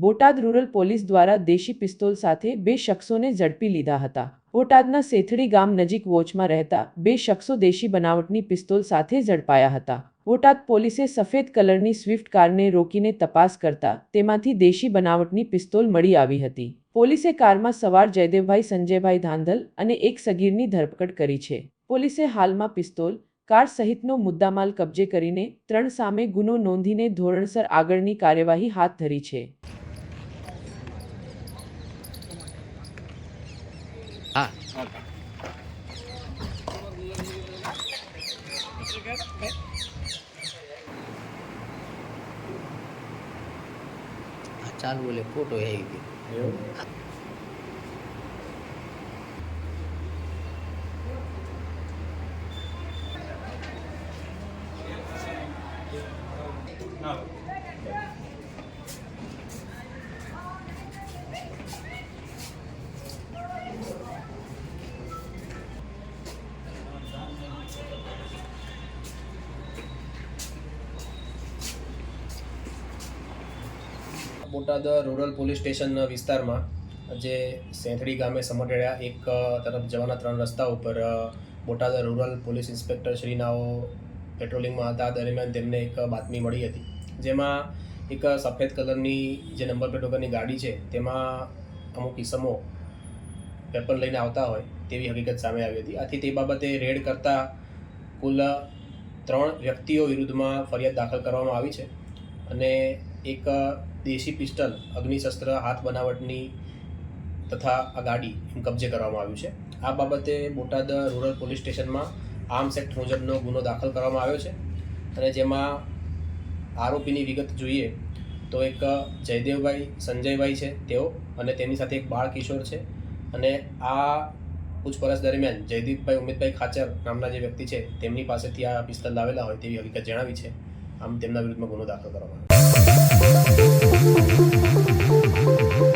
Botad rural police દ્વારા દેશી pistol સાથે બે શખ્સોને ઝડપી લીધા હતા। બોટાદના સેથડી ગામ નજીક વોચમાં રહેતા બે શખ્સો દેશી બનાવટની પિસ્તોલ સાથે ઝડપાયા હતા। બોટાદ પોલીસે સફેદ કલરની સ્વિફ્ટ કારને રોકીને તપાસ કરતા તેમાંથી દેશી બનાવટની પિસ્તોલ મળી આવી હતી। પોલીસે કારમાં સવાર જયદેવભાઈ સંજયભાઈ ધાંધલ અને એક સગીરની ધરપકડ કરી છે। પોલીસે હાલમાં પિસ્તોલ, કાર સહિતનો મુદ્દામાલ કબજે કરીને 3 સામે ગુનો નોંધીને ધોરણસર આગળની કાર્યવાહી હાથ ધરી છે। ચાલુ બોલે ફોટો આવી ગયો। બોટાદ રૂરલ પોલીસ સ્ટેશન વિસ્તારમાં જે સેથડી ગામે સમટેડા એક તરફ જવાના 3 રસ્તા ઉપર બોટાદ રૂરલ પોલીસ ઇન્સ્પેક્ટર શ્રીનાઓ પેટ્રોલિંગમાં હતા। દરમિયાન તેમને એક બાતમી મળી હતી, જેમાં એક સફેદ કલરની જે નંબર પ્લેટ વગરની ગાડી છે તેમાં અમુક ઇસમો વેપન લઈને આવતા હોય તેવી હકીકત સામે આવી હતી। આથી તે બાબતે રેડ કરતા કુલ 3 વ્યક્તિઓ વિરુદ્ધમાં ફરિયાદ દાખલ કરવામાં આવી છે અને એક દેશી પિસ્ટલ, અગ્નિશસ્ત્ર, હાથ બનાવટની તથા આ ગાડી કબજે કરવામાં આવ્યું છે। આ બાબતે બોટાદ રૂરલ પોલીસ સ્ટેશનમાં આર્મ્સ એક્ટ મુજબનો ગુનો દાખલ કરવામાં આવ્યો છે અને જેમાં આરોપીની વિગત જોઈએ તો એક જયદેવભાઈ સંજયભાઈ છે તેઓ, અને તેમની સાથે એક બાળ કિશોર છે, અને આ પૂછપરછ દરમિયાન જયદીપભાઈ ઉમેદભાઈ ખાચર નામના જે વ્યક્તિ છે તેમની પાસેથી આ પિસ્તલ લાવેલા હોય તેવી હકીકત જણાવી છે। આમ તેમના વિરુદ્ધમાં ગુનો દાખલ કરવામાં આવ્યો છે।